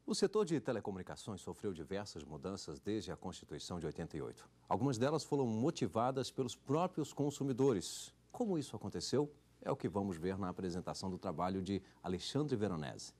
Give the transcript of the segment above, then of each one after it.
O setor de telecomunicações sofreu diversas mudanças desde a Constituição de 88. Algumas delas foram motivadas pelos próprios consumidores. Como isso aconteceu? É o que vamos ver na apresentação do trabalho de Alexandre Veronese.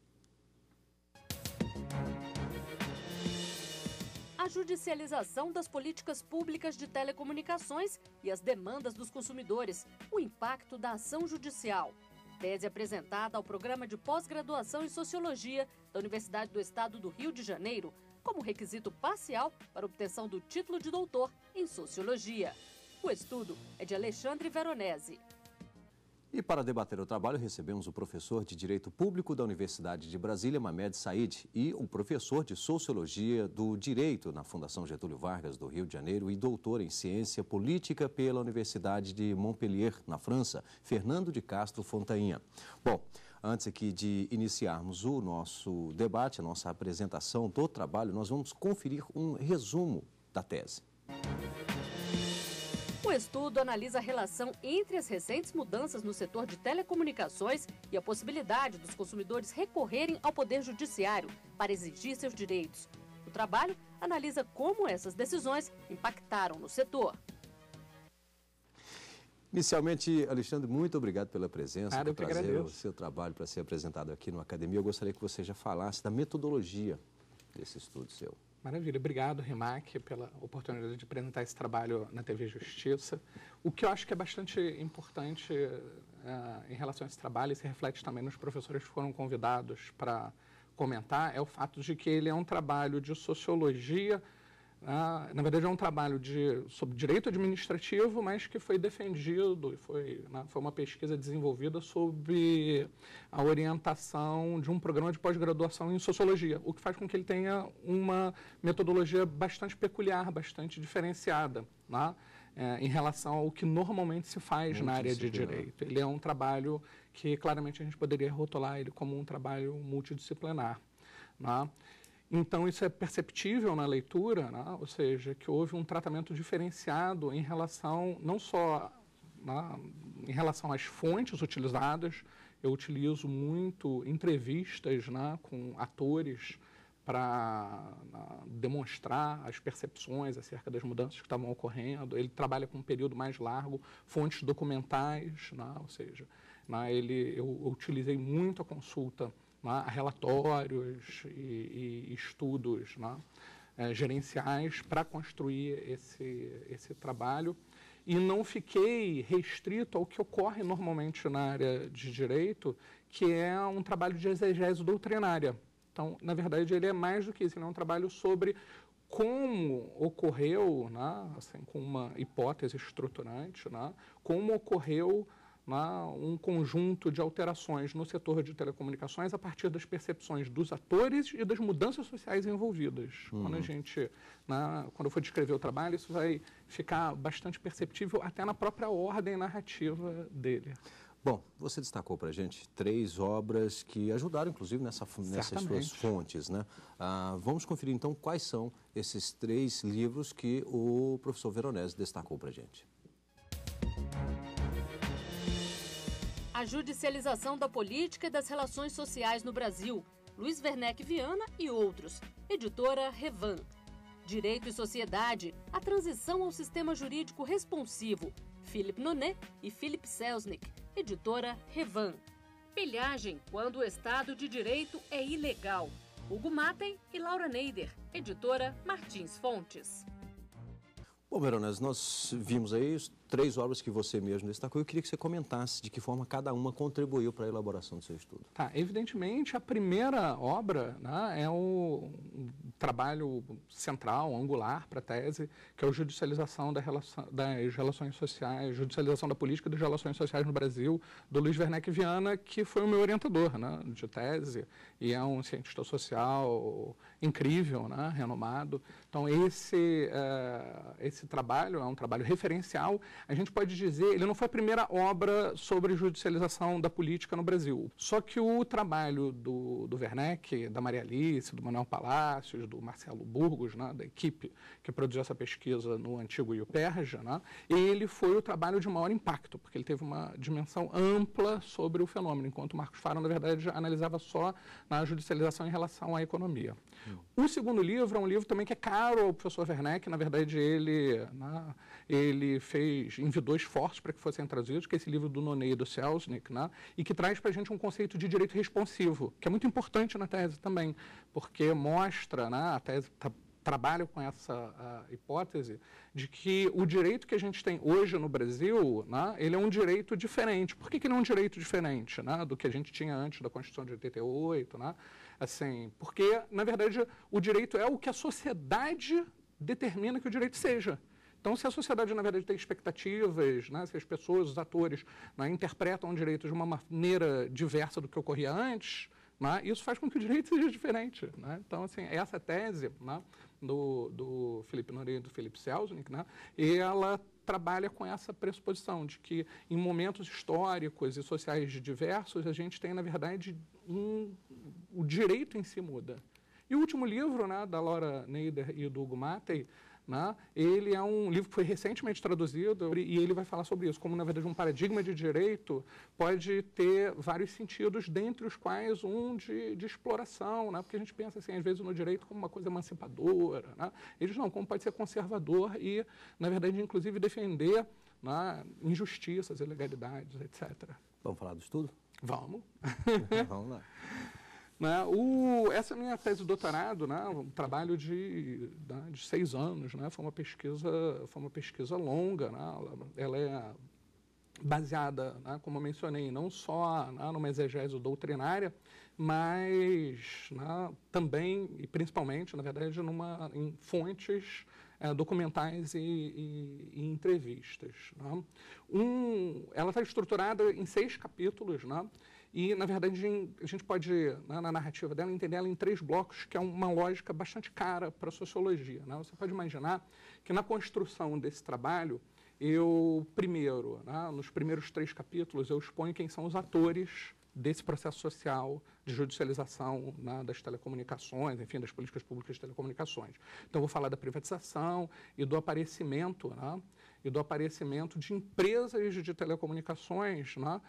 A judicialização das políticas públicas de telecomunicações e as demandas dos consumidores, o impacto da ação judicial. Tese apresentada ao programa de pós-graduação em Sociologia da Universidade do Estado do Rio de Janeiro, como requisito parcial para obtenção do título de doutor em Sociologia. O estudo é de Alexandre Veronese. E para debater o trabalho, recebemos o professor de Direito Público da Universidade de Brasília, Mamed Said, e o professor de Sociologia do Direito na Fundação Getúlio Vargas do Rio de Janeiro e doutor em Ciência Política pela Universidade de Montpellier, na França, Fernando de Castro Fontainha. Bom, antes aqui de iniciarmos o nosso debate, a nossa apresentação do trabalho, nós vamos conferir um resumo da tese. O estudo analisa a relação entre as recentes mudanças no setor de telecomunicações e a possibilidade dos consumidores recorrerem ao Poder Judiciário para exigir seus direitos. O trabalho analisa como essas decisões impactaram no setor. Inicialmente, Alexandre, muito obrigado pela presença, por trazer agradeço. o seu trabalho para ser apresentado aqui no Academia. Eu gostaria que você já falasse da metodologia desse estudo seu. Maravilha. Obrigado, Rimac, pela oportunidade de apresentar esse trabalho na TV Justiça. O que eu acho que é bastante importante em relação a esse trabalho, e se reflete também nos professores que foram convidados para comentar, é o fato de que ele é um trabalho de sociologia. Na verdade, é um trabalho sobre direito administrativo, mas que foi defendido, foi uma pesquisa desenvolvida sob a orientação de um programa de pós-graduação em sociologia, o que faz com que ele tenha uma metodologia bastante peculiar, bastante diferenciada, em relação ao que normalmente se faz na área de direito. Ele é um trabalho que claramente a gente poderia rotular ele como um trabalho multidisciplinar. Então, isso é perceptível na leitura, ou seja, que houve um tratamento diferenciado em relação, não só em relação às fontes utilizadas. Eu utilizo muito entrevistas com atores para demonstrar as percepções acerca das mudanças que estavam ocorrendo. Ele trabalha com um período mais largo, fontes documentais, ou seja, eu utilizei muito a consulta a relatórios e estudos gerenciais para construir esse trabalho, e não fiquei restrito ao que ocorre normalmente na área de direito, que é um trabalho de exegese doutrinária. Então, na verdade, ele é mais do que isso, ele é um trabalho sobre como ocorreu, assim, com uma hipótese estruturante, como ocorreu um conjunto de alterações no setor de telecomunicações a partir das percepções dos atores e das mudanças sociais envolvidas. Quando eu for descrever o trabalho, isso vai ficar bastante perceptível até na própria ordem narrativa dele. Bom, você destacou para a gente 3 obras que ajudaram, inclusive, nessas suas fontes, vamos conferir, então, quais são esses 3 livros que o professor Veronese destacou para a gente. A judicialização da política e das relações sociais no Brasil, Luiz Werneck Viana e outros, editora Revan. Direito e Sociedade, a transição ao sistema jurídico responsivo, Philippe Nonet e Philippe Selznick, editora Revan. Pilhagem, quando o Estado de Direito é ilegal, Hugo Mattei e Laura Neider, editora Martins Fontes. Bom, Veronese, nós vimos aí as 3 obras que você mesmo destacou. Eu queria que você comentasse de que forma cada uma contribuiu para a elaboração do seu estudo. Evidentemente, a primeira obra é o trabalho central, angular para a tese, que é a judicialização das relações sociais, judicialização da política das relações sociais no Brasil, do Luiz Werneck Viana, que foi o meu orientador de tese, e é um cientista social incrível, renomado. Então, esse trabalho é um trabalho referencial a gente pode dizer, ele não foi a primeira obra sobre judicialização da política no Brasil. Só que o trabalho do Werneck, da Maria Alice, do Manuel Palácios, do Marcelo Burgos, né, da equipe que produziu essa pesquisa no antigo IUPERJ, né, ele foi o trabalho de maior impacto, porque ele teve uma dimensão ampla sobre o fenômeno, enquanto o Marcos Faro, na verdade, analisava só na judicialização em relação à economia. O segundo livro é um livro também que é caro ao professor Werneck. Na verdade, ele envidou esforços para que fossem traduzidos, que é esse livro do Nonet e do Selznick, né, e que traz para a gente um conceito de direito responsivo, que é muito importante na tese também, porque mostra, né, a tese trabalha com essa hipótese de que o direito que a gente tem hoje no Brasil, né, ele é um direito diferente. Por que ele é um direito diferente, né, do que a gente tinha antes da Constituição de 88, né? Assim, porque, na verdade, o direito é o que a sociedade determina que o direito seja. Então, se a sociedade, na verdade, tem expectativas, né, se as pessoas, os atores, né, interpretam o direito de uma maneira diversa do que ocorria antes, né, isso faz com que o direito seja diferente. Né? Então, assim, essa tese, né, do Felipe Noret e do Felipe Selznick, né, ela trabalha com essa pressuposição de que, em momentos históricos e sociais diversos, a gente tem, na verdade, o direito em si muda. E o último livro, né, da Laura Nader e do Hugo Mattei, né, ele é um livro que foi recentemente traduzido e ele vai falar sobre isso, como, na verdade, um paradigma de direito pode ter vários sentidos, dentre os quais um de exploração, né, porque a gente pensa, assim, às vezes, no direito como uma coisa emancipadora. Né, eles não, como pode ser conservador e, na verdade, inclusive, defender, né, injustiças, ilegalidades, etc. Vamos falar do estudo? Vamos. Vamos lá. Né, essa é a minha tese de doutorado, né, um trabalho de 6 anos, né, foi uma pesquisa longa, né, ela é baseada, né, como eu mencionei, não só, né, numa exegese doutrinária, mas, né, também e principalmente, na verdade, em fontes documentais e entrevistas. Né. Ela está estruturada em 6 capítulos, né, e, na verdade, a gente pode, né, na narrativa dela, entender ela em 3 blocos, que é uma lógica bastante cara para a sociologia. Né. Você pode imaginar que, na construção desse trabalho, primeiro, né, nos primeiros 3 capítulos, eu exponho quem são os atores desse processo social de judicialização, né, das telecomunicações, enfim, das políticas públicas de telecomunicações. Então, vou falar da privatização e do aparecimento, né, de empresas de telecomunicações, né,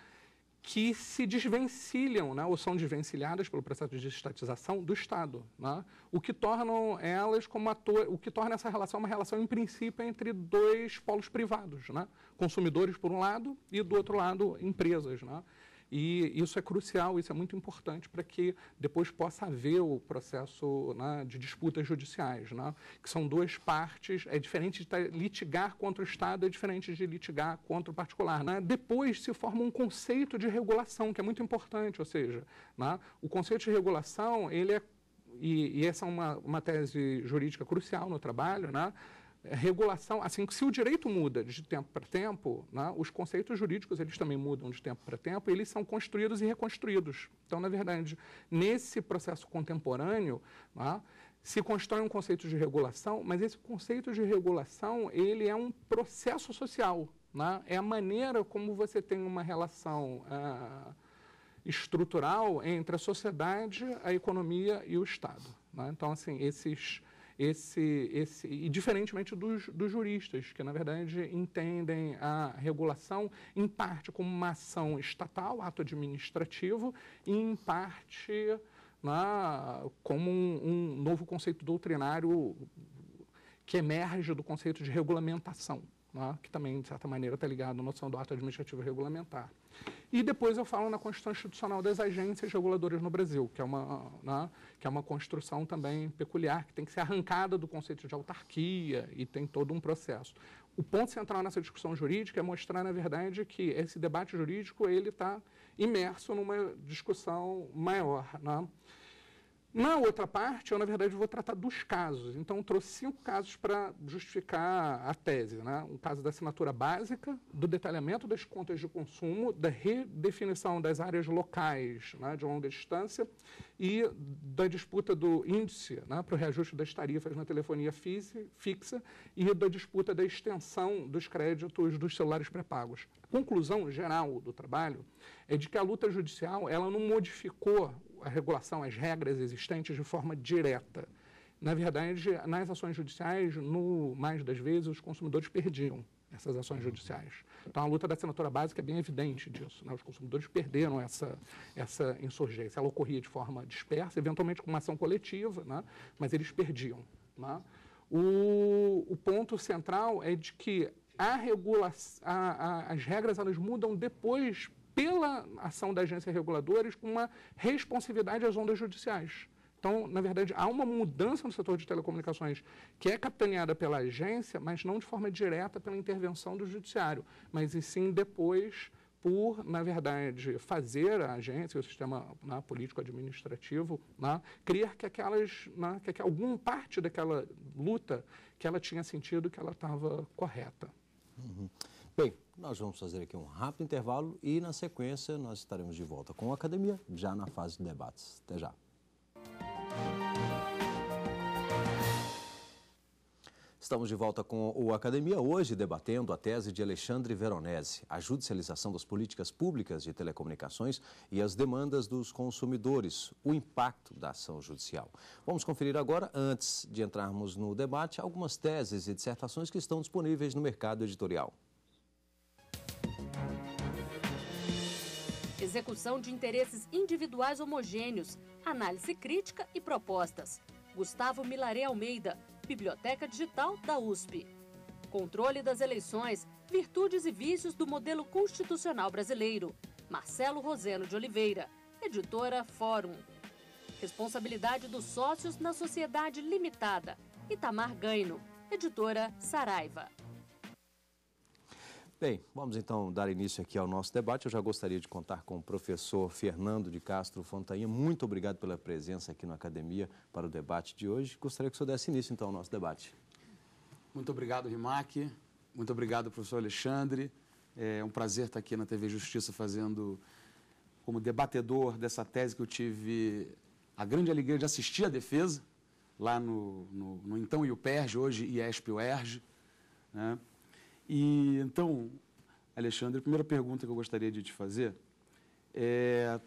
que se desvencilham, né, ou são desvencilhadas pelo processo de estatização do Estado, né, o que tornam elas como o que torna essa relação uma relação, em princípio, entre 2 polos privados, né, consumidores por um lado e, do outro lado, empresas, né. E isso é crucial, isso é muito importante para que depois possa haver o processo, né, de disputas judiciais, né, que são 2 partes. É diferente de litigar contra o Estado, é diferente de litigar contra o particular. Né. Depois se forma um conceito de regulação, que é muito importante, ou seja, né, o conceito de regulação, ele é, e essa é uma tese jurídica crucial no trabalho, né, regulação, assim, se o direito muda de tempo para tempo, né, os conceitos jurídicos eles também mudam de tempo para tempo, eles são construídos e reconstruídos. Então, na verdade, nesse processo contemporâneo, né, se constrói um conceito de regulação, mas esse conceito de regulação ele é um processo social, né, é a maneira como você tem uma relação estrutural entre a sociedade, a economia e o Estado. Né? Então, assim, e diferentemente dos juristas, que, na verdade, entendem a regulação, em parte, como uma ação estatal, ato administrativo, e, em parte, como um novo conceito doutrinário que emerge do conceito de regulamentação, que também, de certa maneira, está ligado à noção do ato administrativo regulamentar. E depois eu falo na Constituição Institucional das Agências Reguladoras no Brasil, que é uma construção também peculiar, que tem que ser arrancada do conceito de autarquia e tem todo um processo. O ponto central nessa discussão jurídica é mostrar, na verdade, que esse debate jurídico está imerso numa discussão maior. Né? Na outra parte, eu, na verdade, vou tratar dos casos. Então, eu trouxe 5 casos para justificar a tese, né? Um caso da assinatura básica, do detalhamento das contas de consumo, da redefinição das áreas locais, né, de longa distância e da disputa do índice, né, para o reajuste das tarifas na telefonia fixa e da disputa da extensão dos créditos dos celulares pré-pagos. A conclusão geral do trabalho é de que a luta judicial ela não modificou a regulação, as regras existentes de forma direta. Na verdade, nas ações judiciais, mais das vezes, os consumidores perdiam essas ações judiciais. Então, a luta da assinatura básica é bem evidente disso, né? Os consumidores perderam essa insurgência. Ela ocorria de forma dispersa, eventualmente com uma ação coletiva, né? Mas eles perdiam, né? O ponto central é de que as regras elas mudam depois pela ação da agência reguladora com uma responsividade às ondas judiciais. Então, na verdade, há uma mudança no setor de telecomunicações que é capitaneada pela agência, mas não de forma direta pela intervenção do judiciário, mas e sim depois por, na verdade, fazer a agência, o sistema, né, político-administrativo, né, crer que que alguma parte daquela luta que ela tinha sentido que ela estava correta. Uhum. Bem, nós vamos fazer aqui um rápido intervalo e, na sequência, nós estaremos de volta com a Academia, já na fase de debates. Até já. Estamos de volta com o Academia, hoje debatendo a tese de Alexandre Veronese, a judicialização das políticas públicas de telecomunicações e as demandas dos consumidores, o impacto da ação judicial. Vamos conferir agora, antes de entrarmos no debate, algumas teses e dissertações que estão disponíveis no mercado editorial. Execução de interesses individuais homogêneos, análise crítica e propostas. Gustavo Milaré Almeida, Biblioteca Digital da USP. Controle das eleições, virtudes e vícios do modelo constitucional brasileiro. Marcelo Roseno de Oliveira, editora Fórum. Responsabilidade dos sócios na sociedade limitada. Itamar Gaino, editora Saraiva. Bem, vamos então dar início aqui ao nosso debate. Eu já gostaria de contar com o professor Fernando de Castro Fontainha. Muito obrigado pela presença aqui na Academia para o debate de hoje. Gostaria que o senhor desse início então ao nosso debate. Muito obrigado, Rimac. Muito obrigado, professor Alexandre. É um prazer estar aqui na TV Justiça fazendo como debatedor dessa tese que eu tive a grande alegria de assistir à defesa, lá no então IUPERJ, hoje IESP-UERJ, né? E, então, Alexandre, a primeira pergunta que eu gostaria de te fazer é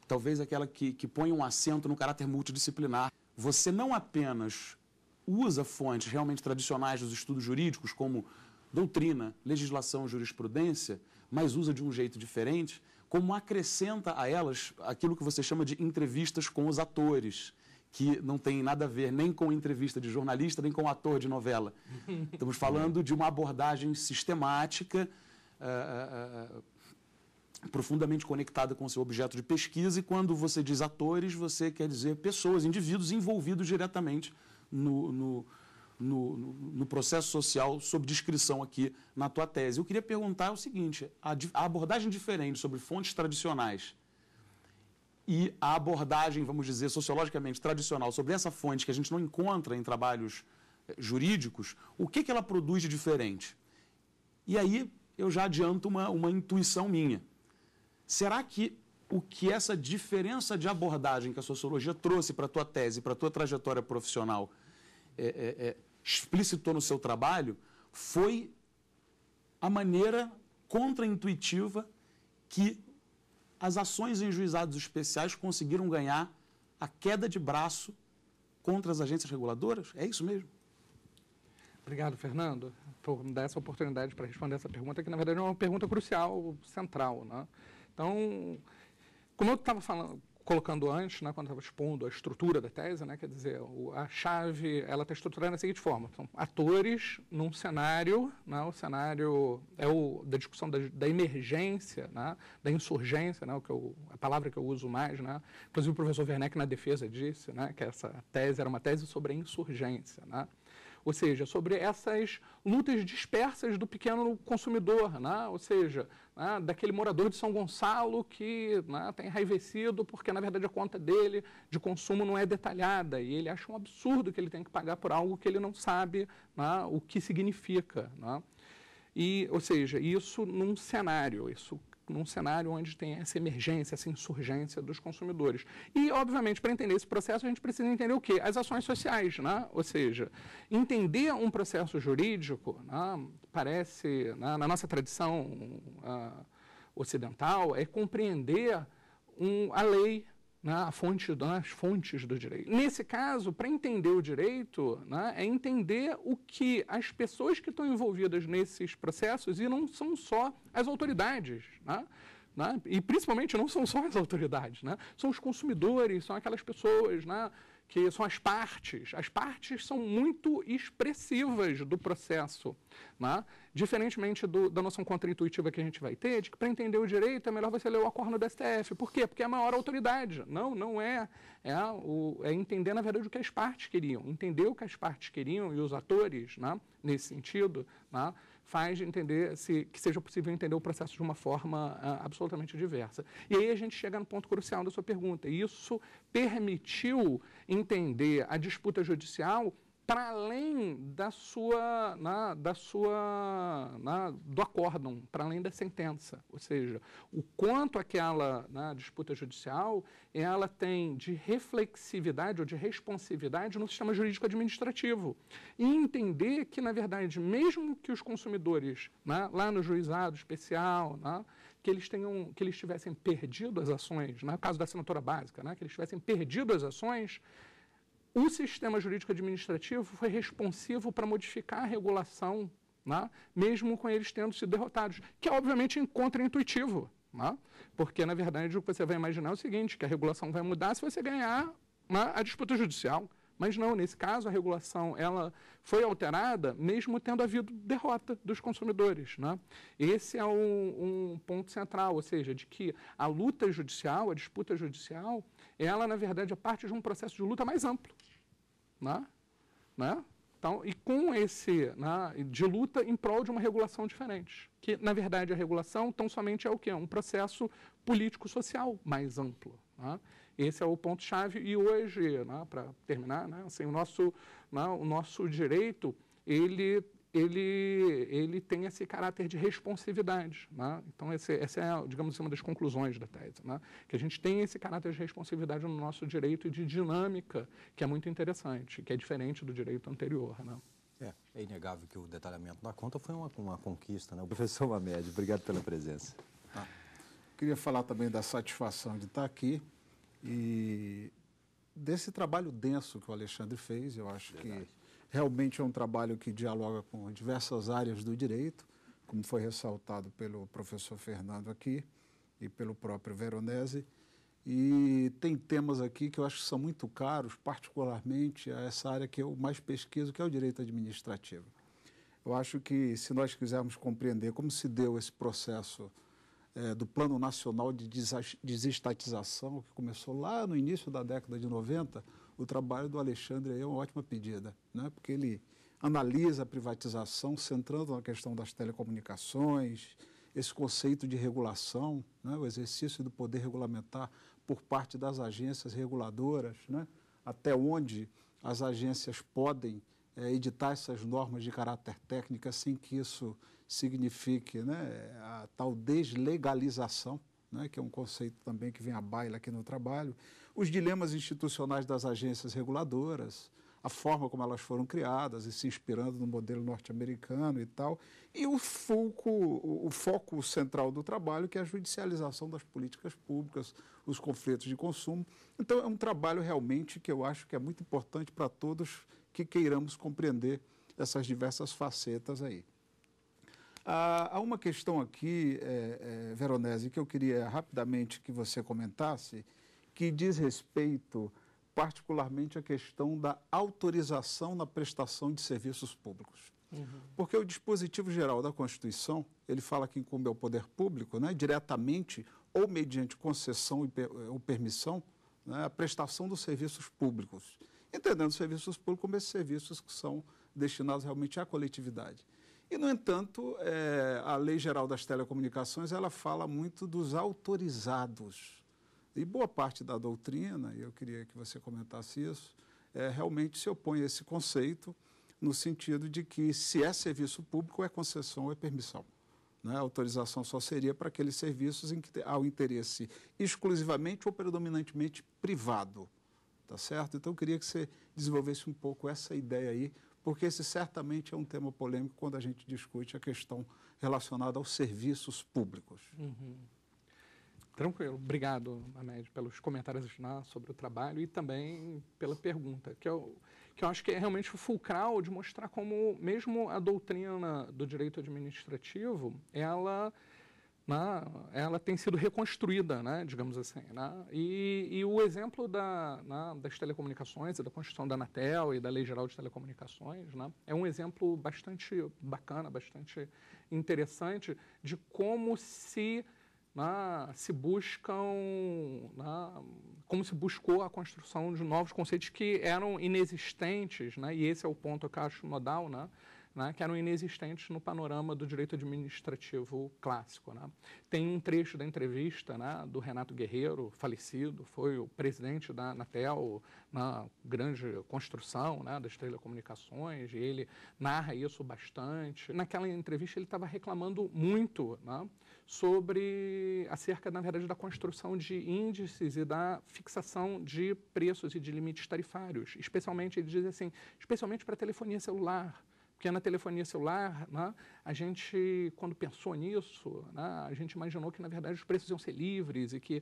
talvez aquela que põe um acento no caráter multidisciplinar. Você não apenas usa fontes realmente tradicionais dos estudos jurídicos, como doutrina, legislação, jurisprudência, mas usa de um jeito diferente, como acrescenta a elas aquilo que você chama de entrevistas com os atores, que não tem nada a ver nem com entrevista de jornalista, nem com ator de novela. Estamos falando de uma abordagem sistemática, profundamente conectada com o seu objeto de pesquisa, e quando você diz atores, você quer dizer pessoas, indivíduos envolvidos diretamente no processo social sob descrição aqui na tua tese. Eu queria perguntar o seguinte, a abordagem diferente sobre fontes tradicionais e a abordagem, vamos dizer, sociologicamente tradicional sobre essa fonte que a gente não encontra em trabalhos jurídicos, o que ela produz de diferente? E aí eu já adianto uma intuição minha. Será que o que essa diferença de abordagem que a sociologia trouxe para a tua tese, para a tua trajetória profissional, explicitou no seu trabalho, foi a maneira contraintuitiva que as ações em juizados especiais conseguiram ganhar a queda de braço contra as agências reguladoras? É isso mesmo? Obrigado, Fernando, por me dar essa oportunidade para responder essa pergunta, que na verdade é uma pergunta crucial, central, né? Então, como eu estava colocando antes, né, quando estava expondo a estrutura da tese, né, quer dizer, a chave, ela está estruturada da seguinte forma: são atores num cenário, né, o cenário é da discussão da emergência, né, da insurgência, né, a palavra que eu uso mais, né, inclusive o professor Werneck na defesa disse, né, que essa tese era uma tese sobre a insurgência, né. Ou seja, sobre essas lutas dispersas do pequeno consumidor, né? Ou seja, né, daquele morador de São Gonçalo que está enraivecido porque, na verdade, a conta dele de consumo não é detalhada e ele acha um absurdo que ele tem que pagar por algo que ele não sabe, né, o que significa, né? E, ou seja, isso num cenário onde tem essa emergência, essa insurgência dos consumidores. E, obviamente, para entender esse processo, a gente precisa entender o quê? As ações sociais, né? Ou seja, entender um processo jurídico, né, parece, na nossa tradição ocidental, é compreender a lei, né, as fontes do direito. Nesse caso, para entender o direito, né, é entender o que as pessoas que estão envolvidas nesses processos, e não são só as autoridades, né, e principalmente não são só as autoridades, né, são os consumidores, são aquelas pessoas, né, que são as partes. As partes são muito expressivas do processo, né? Diferentemente da noção contraintuitiva que a gente vai ter, de que para entender o direito é melhor você ler o acórdão do STF. Por quê? Porque é a maior autoridade. Não é. É entender, na verdade, o que as partes queriam. Entender o que as partes queriam e os atores, né, nesse sentido, né, faz entender que seja possível entender o processo de uma forma absolutamente diversa. E aí a gente chega no ponto crucial da sua pergunta. Isso permitiu entender a disputa judicial para além do acórdão, para além da sentença. Ou seja, o quanto aquela disputa judicial ela tem de reflexividade ou de responsividade no sistema jurídico administrativo. E entender que, na verdade, mesmo que os consumidores, lá no juizado especial, que eles tivessem perdido as ações, no caso da assinatura básica, que eles tivessem perdido as ações, o sistema jurídico administrativo foi responsivo para modificar a regulação, mesmo com eles tendo sido derrotados, que é obviamente contraintuitivo, porque, na verdade, o que você vai imaginar é o seguinte, que a regulação vai mudar se você ganhar a disputa judicial. Mas não, nesse caso, a regulação ela foi alterada mesmo tendo havido derrota dos consumidores, né? Esse é um ponto central, ou seja, de que a luta judicial, a disputa judicial, ela, na verdade, é parte de um processo de luta mais amplo, né? Então, e com de luta em prol de uma regulação diferente, que, na verdade, a regulação tão somente é o quê? É um processo político-social mais amplo, né? Esse é o ponto-chave e hoje, para terminar, assim, o nosso direito, ele tem esse caráter de responsividade, Então, essa é, digamos assim, uma das conclusões da tese, que a gente tem esse caráter de responsividade no nosso direito e de dinâmica, que é muito interessante, que é diferente do direito anterior, É inegável que o detalhamento da conta foi uma conquista, O professor Mamed, obrigado pela presença. Queria falar também da satisfação de estar aqui e desse trabalho denso que o Alexandre fez. Eu acho que realmente é um trabalho que dialoga com diversas áreas do direito, como foi ressaltado pelo professor Fernando aqui e pelo próprio Veronese. E tem temas aqui que eu acho que são muito caros, particularmente a essa área que eu mais pesquiso, que é o direito administrativo. Eu acho que se nós quisermos compreender como se deu esse processo do Plano Nacional de Desestatização, que começou lá no início da década de 90, o trabalho do Alexandre aí é uma ótima pedida, porque ele analisa a privatização, centrando na questão das telecomunicações, esse conceito de regulação, o exercício do poder regulamentar por parte das agências reguladoras, até onde as agências podem editar essas normas de caráter técnico sem que isso signifique a tal deslegalização, que é um conceito também que vem à baila aqui no trabalho, os dilemas institucionais das agências reguladoras, a forma como elas foram criadas e se inspirando no modelo norte-americano e tal, e o foco central do trabalho, que é a judicialização das políticas públicas, os conflitos de consumo. Então, é um trabalho realmente que eu acho que é muito importante para todos que queiramos compreender essas diversas facetas aí. Há uma questão aqui, Veronese, que eu queria rapidamente que você comentasse, que diz respeito particularmente à questão da autorização na prestação de serviços públicos. Porque o dispositivo geral da Constituição, ele fala que incumbe ao poder público, diretamente ou mediante concessão ou permissão, a prestação dos serviços públicos, entendendo serviços públicos como esses serviços que são destinados realmente à coletividade. E, no entanto, a Lei Geral das Telecomunicações, ela fala muito dos autorizados. E boa parte da doutrina, e eu queria que você comentasse isso, realmente se opõe a esse conceito, no sentido de que se é serviço público, é concessão ou é permissão. Né? A autorização só seria para aqueles serviços em que há o interesse exclusivamente ou predominantemente privado. Tá certo? Então, eu queria que você desenvolvesse um pouco essa ideia aí, porque esse certamente é um tema polêmico quando a gente discute a questão relacionada aos serviços públicos. Uhum. Tranquilo. Obrigado, Hamed, pelos comentários sobre o trabalho e também pela pergunta, que eu acho que é realmente fulcral de mostrar como mesmo a doutrina do direito administrativo, ela tem sido reconstruída, né, digamos assim. Né? E o exemplo das telecomunicações e da Constituição da Anatel e da Lei Geral de Telecomunicações, né, é um exemplo bastante bacana, bastante interessante de como se buscou a construção de novos conceitos que eram inexistentes, né, e esse é o ponto que eu acho nodal, né, que eram inexistentes no panorama do direito administrativo clássico. Né. Tem um trecho da entrevista, né, do Renato Guerreiro, falecido, foi o presidente da Anatel na grande construção, né, das telecomunicações, e ele narra isso bastante. Naquela entrevista ele estava reclamando muito, né, acerca, na verdade, da construção de índices e da fixação de preços e de limites tarifários, especialmente, ele diz assim, especialmente para a telefonia celular. Porque na telefonia celular, né, a gente, quando pensou nisso, né, a gente imaginou que, na verdade, os preços iam ser livres e que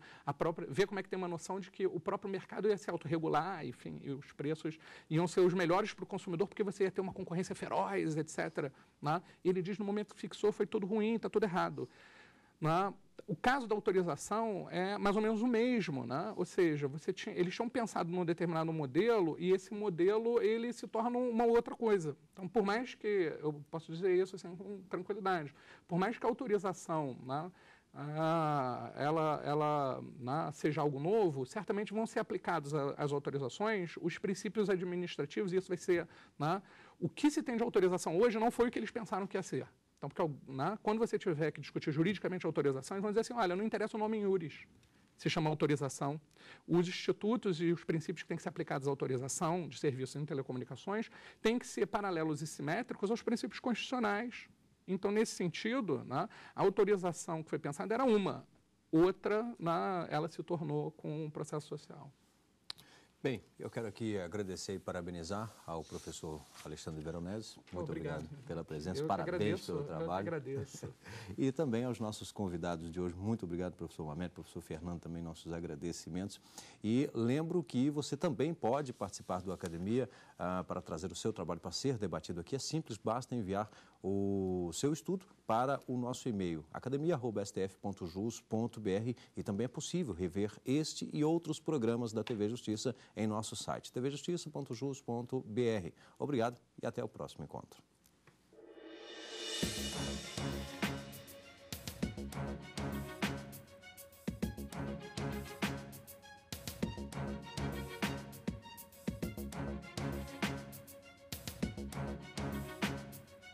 vê como é que tem uma noção de que o próprio mercado ia se autorregular, enfim, e os preços iam ser os melhores para o consumidor porque você ia ter uma concorrência feroz, etc. Né? E ele diz, no momento que fixou, foi tudo ruim, está tudo errado. Né? O caso da autorização é mais ou menos o mesmo, né? Ou seja, eles tinham pensado num determinado modelo e esse modelo ele se torna uma outra coisa. Então, por mais que, eu posso dizer isso assim, com tranquilidade, por mais que a autorização, né, seja algo novo, certamente vão ser aplicados às autorizações os princípios administrativos e isso vai ser... Né, o que se tem de autorização hoje não foi o que eles pensaram que ia ser. Então, porque, né, quando você tiver que discutir juridicamente a autorização, eles vão dizer assim, olha, não interessa o nome em iuris, se chama autorização. Os institutos e os princípios que têm que ser aplicados à autorização de serviços em telecomunicações têm que ser paralelos e simétricos aos princípios constitucionais. Então, nesse sentido, né, a autorização que foi pensada era uma, outra, ela se tornou com um processo social. Bem, eu quero aqui agradecer e parabenizar ao professor Alexandre Veronese. Muito obrigado pela presença, parabéns pelo trabalho. Eu agradeço. E também aos nossos convidados de hoje. Muito obrigado, professor Hamed, professor Fernando, também nossos agradecimentos. E lembro que você também pode participar do Academia para trazer o seu trabalho para ser debatido aqui. É simples, basta enviar o seu estudo para o nosso e-mail, academia@stf.jus.br, e também é possível rever este e outros programas da TV Justiça em nosso site, tvjustiça.jus.br. Obrigado e até o próximo encontro.